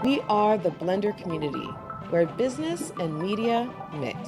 We are the Blender community, where business and media mix.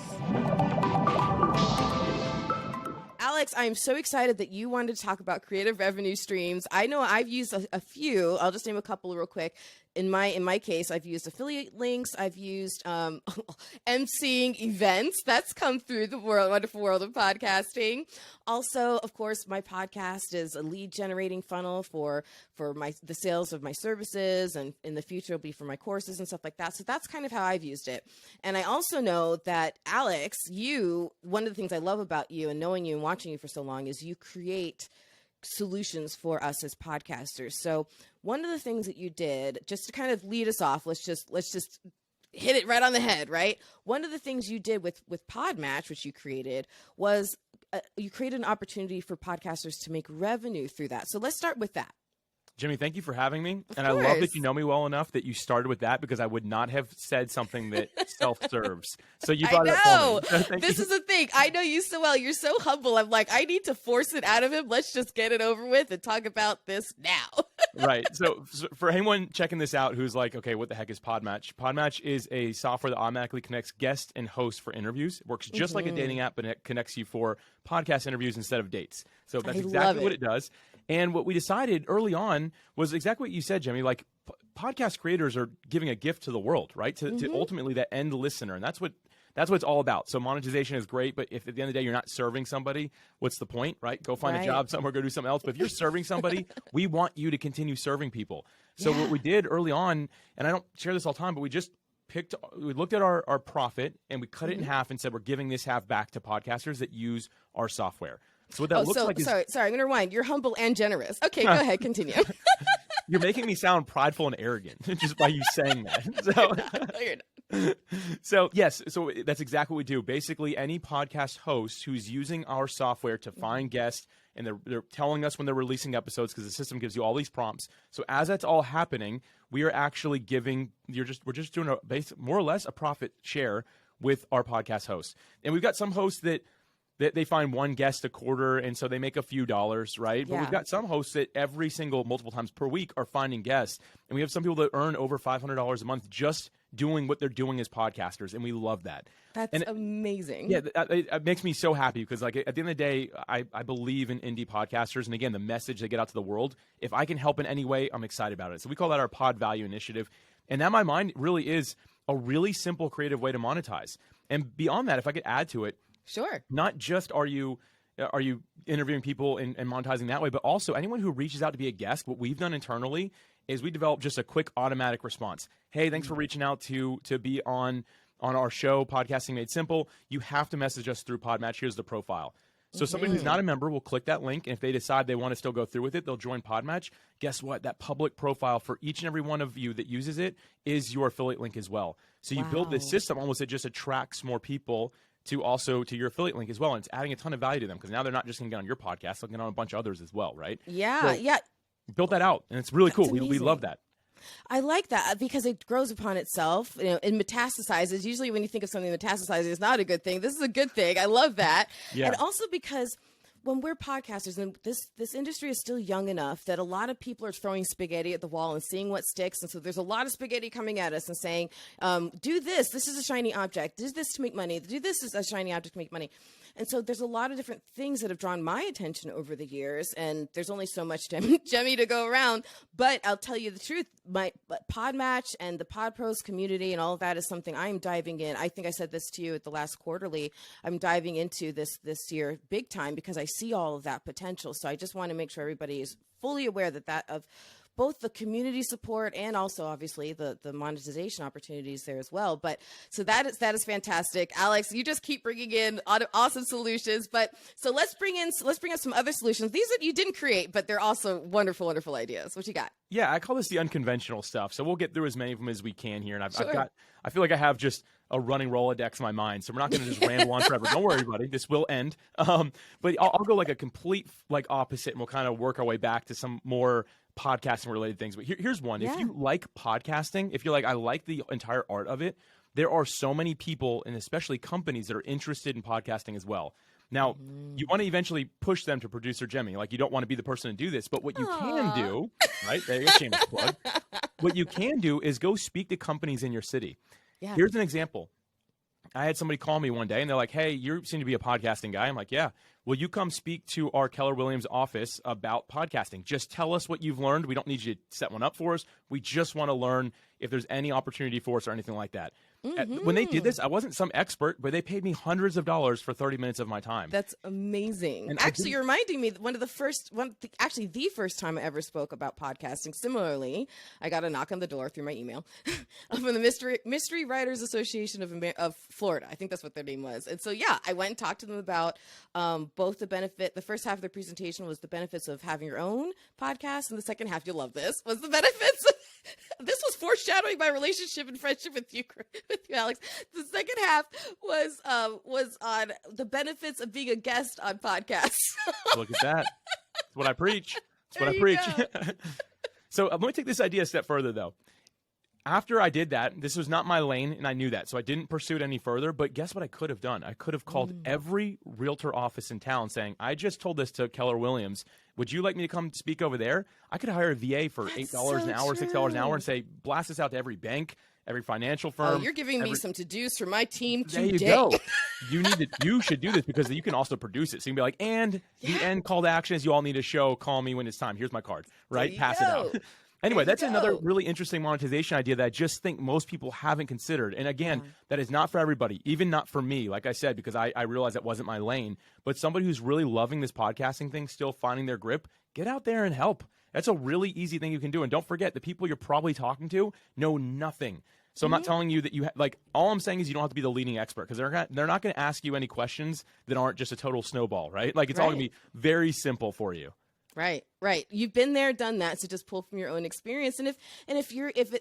Alex, I am so excited that you wanted to talk about creative revenue streams. I know I've used a few. I'll just name a couple real quick. In my case, I've used affiliate links. I've used emceeing events. That's come through the wonderful world of podcasting. Also, of course, my podcast is a lead generating funnel for the sales of my services, and in the future it'll be for my courses and stuff like that. So that's kind of how I've used it. And I also know that Alex, one of the things I love about you and knowing you and watching you for so long is you create solutions for us as podcasters. So one of the things that you did, just to kind of lead us off, let's just hit it right on the head, right? One of the things you did with PodMatch, which you created, was you created an opportunity for podcasters to make revenue through that. So let's start with that. Jimmy, thank you for having me. Of and course. I love that you know me well enough that you started with that, because I would not have said something that self-serves. So you brought it up for me. So this is the thing. I know you so well. You're so humble. I'm like, I need to force it out of him. Let's just get it over with and talk about this now. Right. So for anyone checking this out who's like, okay, what the heck is PodMatch? PodMatch is a software that automatically connects guests and hosts for interviews. It works just like a dating app, but it connects you for podcast interviews instead of dates. So that's exactly what it does. And what we decided early on was exactly what you said, Jimmy. Like, podcast creators are giving a gift to the world, right? To ultimately that end listener. And that's what it's all about. So monetization is great, but if at the end of the day you're not serving somebody, what's the point, right? Go find a job somewhere, go do something else. But if you're serving somebody, we want you to continue serving people. So what we did early on, and I don't share this all the time, but we just we looked at our profit and we cut it in half and said we're giving this half back to podcasters that use our software. So what that looks like is... Sorry, I'm going to rewind. You're humble and generous. Okay, go ahead, continue. You're making me sound prideful and arrogant just by you saying that. No, you're not. So yes, so that's exactly what we do. Basically, any podcast host who's using our software to find guests, and they're telling us when they're releasing episodes, because the system gives you all these prompts. So as that's all happening, we are actually we're just doing more or less a profit share with our podcast hosts. And we've got some hosts that they find one guest a quarter, and so they make a few dollars, right? But we've got some hosts that multiple times per week are finding guests. And we have some people that earn over $500 a month just doing what they're doing as podcasters, and we love that. That's amazing. Yeah, it makes me so happy, because like at the end of the day, I believe in indie podcasters, and again, the message they get out to the world. If I can help in any way, I'm excited about it. So we call that our Pod Value Initiative. And that, in my mind, really is a really simple, creative way to monetize. And beyond that, if I could add to it, sure. Not just are you interviewing people and monetizing that way, but also anyone who reaches out to be a guest, what we've done internally is we develop just a quick automatic response. Hey, thanks for reaching out to be on our show, Podcasting Made Simple. You have to message us through PodMatch. Here's the profile. So somebody who's not a member will click that link, and if they decide they want to still go through with it, they'll join PodMatch. Guess what? That public profile for each and every one of you that uses it is your affiliate link as well. So you build this system almost that just attracts more people to your affiliate link as well. And it's adding a ton of value to them, because now they're not just going to get on your podcast, they'll get on a bunch of others as well, right? Yeah, so build that out, and it's really cool. We love that. I like that, because it grows upon itself, and metastasizes. Usually when you think of something metastasizing, it's not a good thing. This is a good thing. I love that. Yeah. And also because when we're podcasters, and this industry is still young enough that a lot of people are throwing spaghetti at the wall and seeing what sticks. And so there's a lot of spaghetti coming at us and saying, do this. This is a shiny object. Do this to make money. Do this is a shiny object to make money. And so there's a lot of different things that have drawn my attention over the years, and there's only so much Jemmy to go around. But I'll tell you the truth, my PodMatch and the PodPros community and all of that is something I'm diving in. I think I said this to you at the last quarterly. I'm diving into this year big time, because I see all of that potential. So I just want to make sure everybody is fully aware that of both the community support and also obviously the monetization opportunities there as well. But so that is fantastic. Alex, you just keep bringing in awesome solutions. But so let's bring up some other solutions. These that you didn't create, but they're also wonderful, wonderful ideas. What you got? Yeah, I call this the unconventional stuff. So we'll get through as many of them as we can here. And I feel like I have just a running Rolodex in my mind. So we're not going to just ramble on forever. Don't worry, buddy. This will end. But I'll go like a complete opposite, and we'll kind of work our way back to some more podcasting related things. But here's one. If you like podcasting, if you're like, I like the entire art of it, there are so many people, and especially companies, that are interested in podcasting as well. Now, you want to eventually push them to producer Jemmy. Like, you don't want to be the person to do this, but what you can do, right? There you go, shameless plug. What you can do is go speak to companies in your city. Yeah. Here's an example. I had somebody call me one day and they're like, hey, you seem to be a podcasting guy. I'm like, yeah. Will you come speak to our Keller Williams office about podcasting? Just tell us what you've learned. We don't need you to set one up for us. We just want to learn if there's any opportunity for us or anything like that. When they did this, I wasn't some expert, but they paid me hundreds of dollars for 30 minutes of my time. That's amazing. And actually, you're reminding me the first time I ever spoke about podcasting. Similarly, I got a knock on the door through my email from the Mystery Writers Association of Florida. I think that's what their name was. And so, yeah, I went and talked to them about both the first half of their presentation was the benefits of having your own podcast, and the second half, you'll love this, was the benefits this was foreshadowing my relationship and friendship with you, Alex. The second half was on the benefits of being a guest on podcasts. Look at that. That's what I preach. That's what I preach. So let me take this idea a step further, though. After I did that, this was not my lane, and I knew that, so I didn't pursue it any further. But guess what I could have done? I could have called every realtor office in town saying, I just told this to Keller Williams. Would you like me to come speak over there? I could hire a VA for $8 an hour, $6 an hour, and say, blast this out to every bank, every financial firm. Oh, you're giving me some to-dos for my team today. There you go. You should do this because you can also produce it. So you can be like, and the end call to action is you all need a show. Call me when it's time. Here's my card, right? Pass it out. Anyway, that's another really interesting monetization idea that I just think most people haven't considered. And again, that is not for everybody, even not for me, like I said, because I realized that wasn't my lane. But somebody who's really loving this podcasting thing, still finding their grip, get out there and help. That's a really easy thing you can do. And don't forget, the people you're probably talking to know nothing. So I'm not telling you that all I'm saying is you don't have to be the leading expert, because they're not going to ask you any questions that aren't just a total snowball, right? Like it's all going to be very simple for you. Right. You've been there, done that. So just pull from your own experience. And if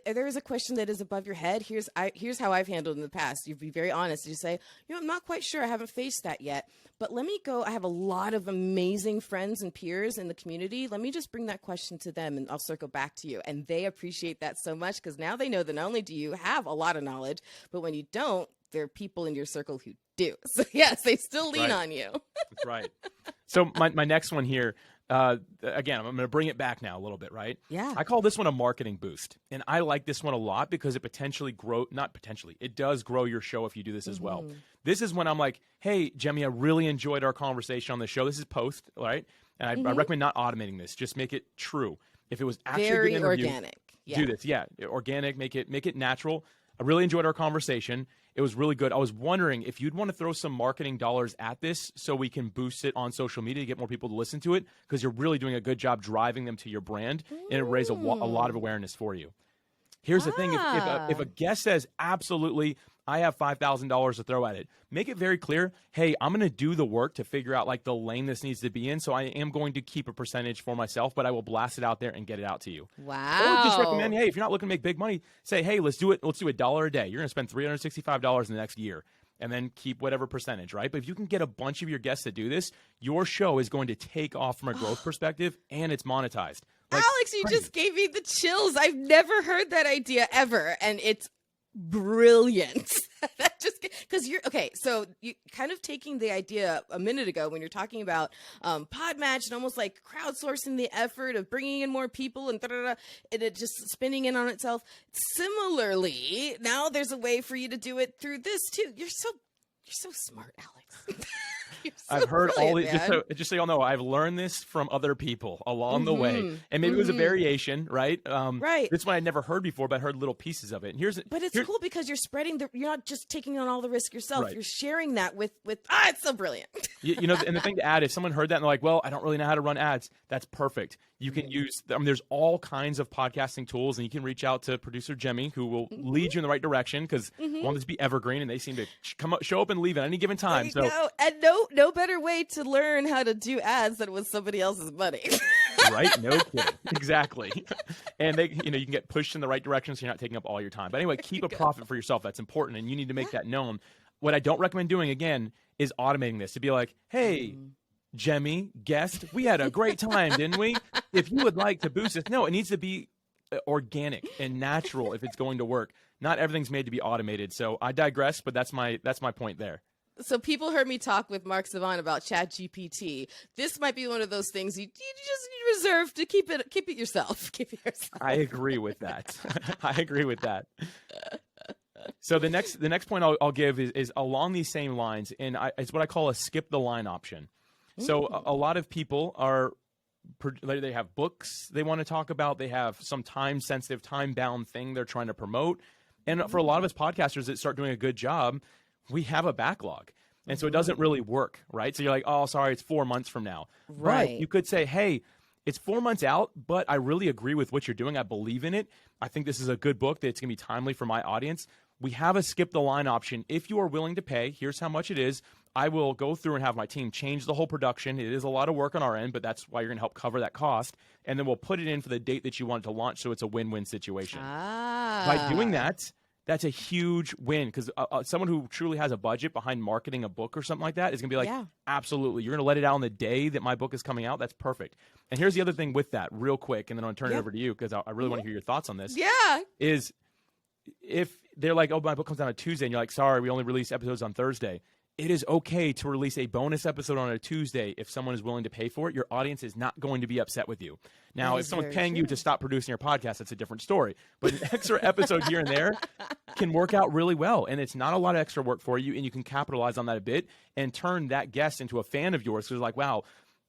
there is a question that is above your head, here's how I've handled in the past. You'd be very honest. You say, I'm not quite sure. I haven't faced that yet. But let me go. I have a lot of amazing friends and peers in the community. Let me just bring that question to them, and I'll circle back to you. And they appreciate that so much, because now they know that not only do you have a lot of knowledge, but when you don't, there are people in your circle who do. So yes, they still lean on you. That's right. So my next one here. Again, I'm going to bring it back now a little bit, right? Yeah. I call this one a marketing boost. And I like this one a lot because it it does grow your show if you do this as well. This is when I'm like, hey, Jemmy, I really enjoyed our conversation on the show. This is post, right? And I recommend not automating this. Just make it true. If it was actually very a good interview, organic. do this. Yeah, organic, make it natural. I really enjoyed our conversation. It was really good. I was wondering if you'd want to throw some marketing dollars at this so we can boost it on social media to get more people to listen to it, because you're really doing a good job driving them to your brand, and it raised a lot of awareness for you. Here's the thing. If a guest says, absolutely, I have $5,000 to throw at it, make it very clear, hey, I'm going to do the work to figure out like the lane this needs to be in. So I am going to keep a percentage for myself, but I will blast it out there and get it out to you. Wow. Or just recommend, hey, if you're not looking to make big money, say, hey, let's do $1 a day. You're going to spend $365 in the next year, and then keep whatever percentage, right? But if you can get a bunch of your guests to do this, your show is going to take off from a growth perspective, and it's monetized. Alex, you just gave me the chills. I've never heard that idea ever, and it's brilliant. That just because you're okay. So you kind of taking the idea a minute ago when you're talking about PodMatch and almost like crowdsourcing the effort of bringing in more people and and it just spinning in on itself. Similarly, now there's a way for you to do it through this too. You're so smart, Alex. I've heard all these, just so y'all know, I've learned this from other people along the way. And maybe it was a variation, right? Right. This one I'd never heard before, but I heard little pieces of it. And but it's cool because you're spreading you're not just taking on all the risk yourself. Right. You're sharing that with it's so brilliant. you know, and the thing to add, if someone heard that and they're like, well, I don't really know how to run ads, that's perfect. You can use, there's all kinds of podcasting tools, and you can reach out to producer Jemmy, who will lead you in the right direction, because want this to be evergreen, and they seem to show up and leave at any given time. There you go. And no better way to learn how to do ads than with somebody else's money. Right? No kidding. Exactly. And you can get pushed in the right direction, so you're not taking up all your time. But anyway, keep a profit for yourself. That's important, and you need to make that known. What I don't recommend doing, again, is automating this to be like, hey, Jemmy, guest, we had a great time, didn't we? If you would like to boost this. No, it needs to be organic and natural if it's going to work. Not everything's made to be automated. So I digress, but that's my point there. So people heard me talk with Mark Savant about ChatGPT. This might be one of those things you just reserve to keep it yourself. Keep it yourself. I agree with that. I agree with that. So the next point I'll give is along these same lines, and it's what I call a skip the line option. So a lot of people they have books they want to talk about. They have some time-sensitive, time-bound thing they're trying to promote. And for a lot of us podcasters that start doing a good job, we have a backlog. And so it doesn't really work, right? So you're like, oh, sorry, it's 4 months from now. Right. But you could say, hey, it's 4 months out, but I really agree with what you're doing. I believe in it. I think this is a good book that's going to be timely for my audience. We have a skip the line option. If you are willing to pay, here's how much it is. I will go through and have my team change the whole production. It is a lot of work on our end, but that's why you're going to help cover that cost. And then we'll put it in for the date that you want it to launch, so it's a win-win situation. By doing that, that's a huge win, because someone who truly has a budget behind marketing a book or something like that is going to be like, absolutely, you're going to let it out on the day that my book is coming out? That's perfect. And here's the other thing with that real quick, and then I'll turn it over to you, because I really want to hear your thoughts on this. Is if they're like, oh, my book comes out on Tuesday, and you're like, sorry, we only release episodes on Thursday. It is okay to release a bonus episode on a Tuesday if someone is willing to pay for it. Your audience is not going to be upset with you. Now, if someone's paying you to stop producing your podcast, that's a different story. But an extra episode here and there can work out really well. And it's not a lot of extra work for you, and you can capitalize on that a bit and turn that guest into a fan of yours. So it's like, wow,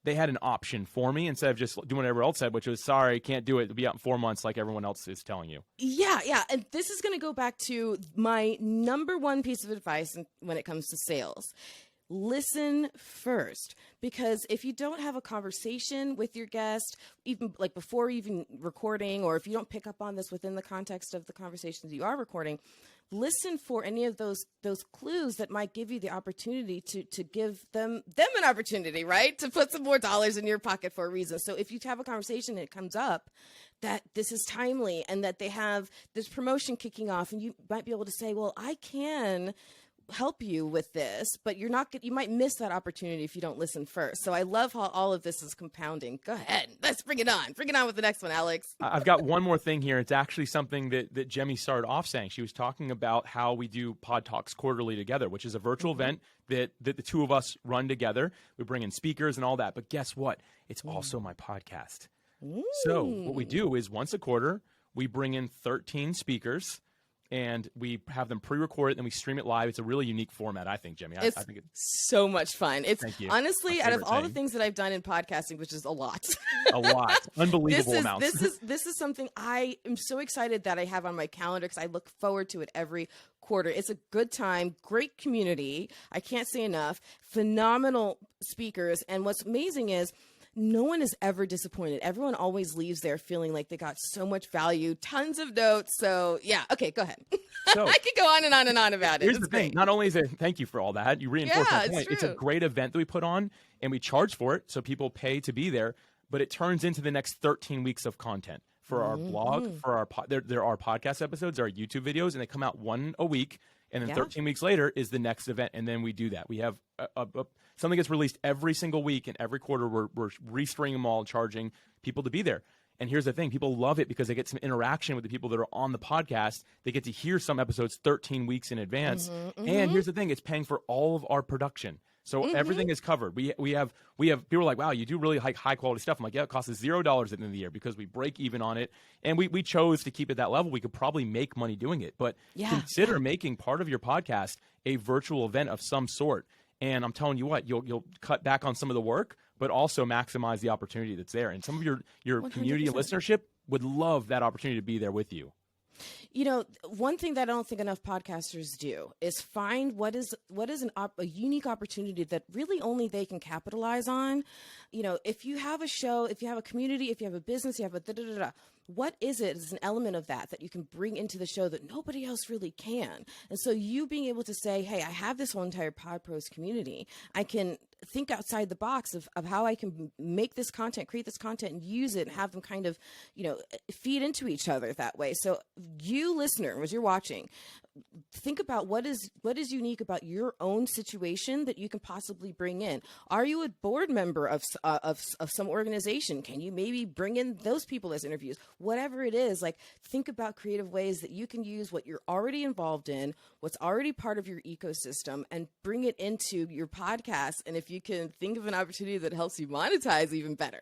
they had an option for me instead of just doing what everyone else said, which was, sorry, can't do it. It'll be out in 4 months like everyone else is telling you. Yeah. And this is going to go back to my number one piece of advice when it comes to sales. Listen first, because if you don't have a conversation with your guest, even like before even recording, or if you don't pick up on this within the context of the conversations you are recording, listen for any of those clues that might give you the opportunity to give them an opportunity, right? To put some more dollars in your pocket for a reason. So if you have a conversation and it comes up that this is timely and that they have this promotion kicking off, and you might be able to say, well, I can help you with this, but you might miss that opportunity if you don't listen first. So I love how all of this is compounding. Go ahead. Let's bring it on. Bring it on with the next one, Alex. I've got one more thing here. It's actually something that Jemmy started off saying. She was talking about how we do Pod Talks quarterly together, which is a virtual event that the two of us run together. We bring in speakers and all that. But guess what? It's also my podcast. So what we do is once a quarter, we bring in 13 speakers, and we have them pre-recorded, and we stream it live. It's a really unique format, I think, Jimmy. I think it's so much fun. It's honestly, out of all the thing. things that I've done in podcasting, which is a lot, unbelievable amounts. This is something I am so excited that I have on my calendar, because I look forward to it every quarter. It's a good time, great community. I can't say enough. Phenomenal speakers, and what's amazing is, no one is ever disappointed. Everyone always leaves there feeling like they got so much value, tons of notes. So yeah, okay, go ahead. So, I could go on and on and on about it. Here's the thing. Not only is it, thank you for all that, you reinforce my point. It's a great event that we put on, and we charge for it, so people pay to be there, but it turns into the next 13 weeks of content for our blog, for our there are podcast episodes, there are YouTube videos, and they come out one a week. And then 13 weeks later is the next event, and then we do that. We have something gets released every single week, and every quarter we're restringing them all, charging people to be there. And here's the thing. People love it because they get some interaction with the people that are on the podcast. They get to hear some episodes 13 weeks in advance. And here's the thing. It's paying for all of our production. So everything is covered. We have people are like, wow, you do really high quality stuff. I'm like, yeah, it costs us $0 at the end of the year because we break even on it. And we chose to keep it that level. We could probably make money doing it. But consider making part of your podcast a virtual event of some sort. And I'm telling you what, you'll cut back on some of the work, but also maximize the opportunity that's there. And some of your 100%. Community and listenership would love that opportunity to be there with you. You know, one thing that I don't think enough podcasters do is find what is a unique opportunity that really only they can capitalize on. You know, if you have a show, if you have a community, if you have a business, you have a what is it as an element of that you can bring into the show that nobody else really can? And so you being able to say, hey, I have this whole entire PodPros community. I can think outside the box of how I can make this content, create this content, and use it and have them kind of, feed into each other that way. So you listener, as you're watching, think about what is unique about your own situation that you can possibly bring in. Are you a board member of some organization? Can you maybe bring in those people as interviews? Whatever it is, like, think about creative ways that you can use what you're already involved in, what's already part of your ecosystem, and bring it into your podcast. And if you can think of an opportunity that helps you monetize, even better.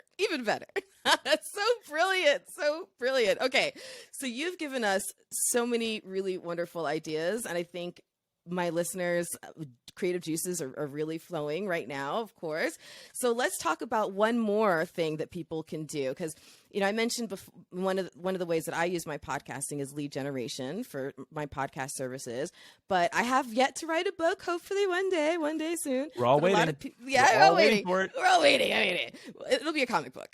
That's so brilliant. So brilliant. Okay. So you've given us so many really wonderful ideas. And I think my listeners' creative juices are really flowing right now, of course. So let's talk about one more thing that people can do. Because, I mentioned before, one of the ways that I use my podcasting is lead generation for my podcast services. But I have yet to write a book. Hopefully one day soon. We're all waiting. We're all waiting for it. We're all waiting. It'll be a comic book.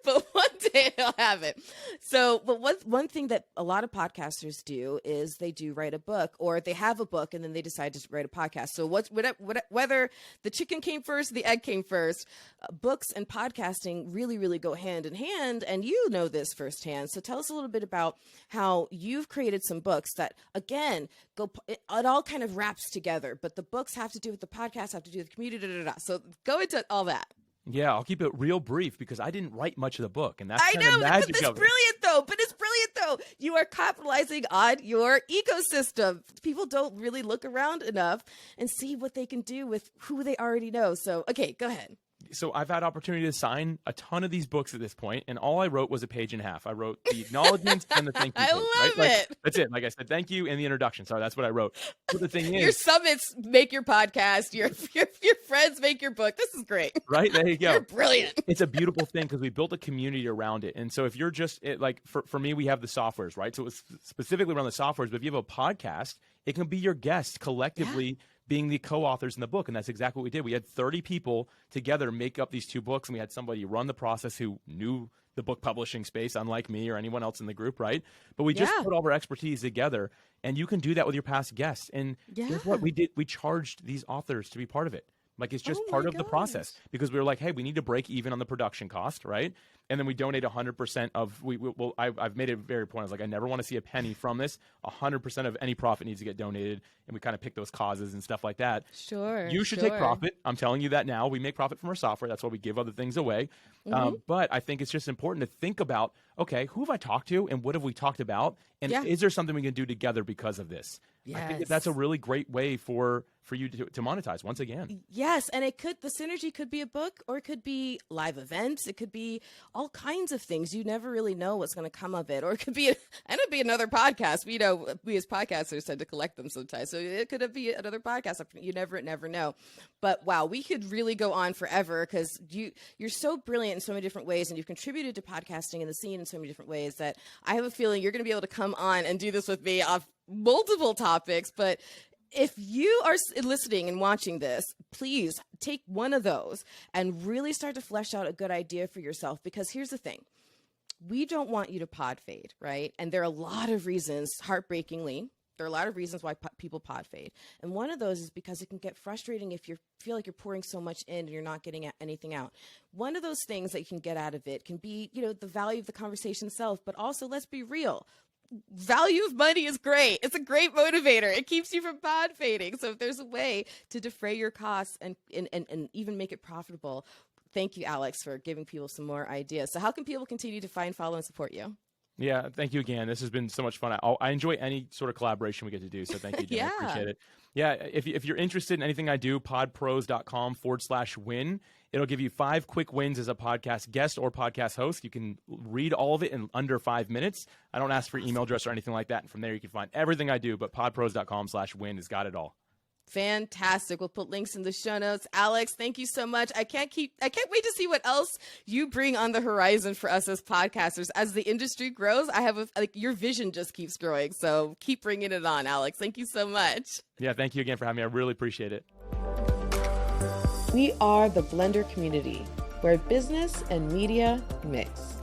But one day I'll have it. So, but one thing that a lot of podcasters do is they do write a book, or they have a book and then they decide to write a podcast. So whether the chicken came first, or the egg came first, books and podcasting really, really go hand in hand. And you know this firsthand. So tell us a little bit about how you've created some books that, again, it all kind of wraps together, but the books have to do with the podcast, have to do with the community. So go into all that. Yeah, I'll keep it real brief because I didn't write much of the book, and that's I kind know, of the magic but it's of it. It's brilliant though. You are capitalizing on your ecosystem. People don't really look around enough and see what they can do with who they already know. So, okay, go ahead. So I've had opportunity to sign a ton of these books at this point, and all I wrote was a page and a half. I wrote the acknowledgments and the thank you page. I love it. That's it. Like I said, thank you and the introduction. Sorry, that's what I wrote. But the thing is, your summits make your podcast. Your friends make your book. This is great. Right? There you go. You're brilliant. It's a beautiful thing because we built a community around it. And so if you're just for me, we have the softwares, right? So it's specifically around the softwares. But if you have a podcast, it can be your guests collectively being the co-authors in the book. And that's exactly what we did. We had 30 people together make up these two books, and we had somebody run the process who knew the book publishing space, unlike me or anyone else in the group, right? But we just put all of our expertise together, and you can do that with your past guests. And guess what we did? We charged these authors to be part of it. Like, it's just part of the process, because we were like, hey, we need to break even on the production cost, right? And then we donate 100% of, I've made it very point. I was like, I never want to see a penny from this. 100% of any profit needs to get donated. And we kind of pick those causes and stuff like that. Sure. You should take profit. I'm telling you that now. We make profit from our software. That's why we give other things away. But I think it's just important to think about, okay, who have I talked to and what have we talked about? And is there something we can do together because of this? Yes. I think that's a really great way for you to monetize once again. Yes, and the synergy could be a book, or it could be live events. It could be all kinds of things. You never really know what's going to come of it, or it could be another podcast. We as podcasters tend to collect them sometimes, so it could be another podcast. You never know. But wow, we could really go on forever because you're so brilliant in so many different ways, and you've contributed to podcasting and the scene in so many different ways that I have a feeling you're going to be able to come on and do this with me off multiple topics. But if you are listening and watching this, please take one of those and really start to flesh out a good idea for yourself, because here's the thing. We don't want you to pod fade, right? And there are a lot of reasons, heartbreakingly, there are a lot of reasons why people pod fade. And one of those is because it can get frustrating if you feel like you're pouring so much in and you're not getting anything out. One of those things that you can get out of it can be, the value of the conversation itself, but also, let's be real. Value of money is great. It's a great motivator. It keeps you from pod fading. So if there's a way to defray your costs and even make it profitable, thank you, Alex, for giving people some more ideas. So how can people continue to find, follow, and support you? Yeah, thank you again. This has been so much fun. I enjoy any sort of collaboration we get to do. So thank you, Jen. I appreciate it. Yeah, if you're interested in anything I do, podpros.com/win. It'll give you 5 quick wins as a podcast guest or podcast host. You can read all of it in under 5 minutes. I don't ask for email address or anything like that. And from there, you can find everything I do. But podpros.com/win has got it all. Fantastic. We'll put links in the show notes. Alex, thank you so much. I can't wait to see what else you bring on the horizon for us as podcasters. As the industry grows, your vision just keeps growing. So keep bringing it on, Alex. Thank you so much. Yeah, thank you again for having me. I really appreciate it. We are the Blender community, where business and media mix.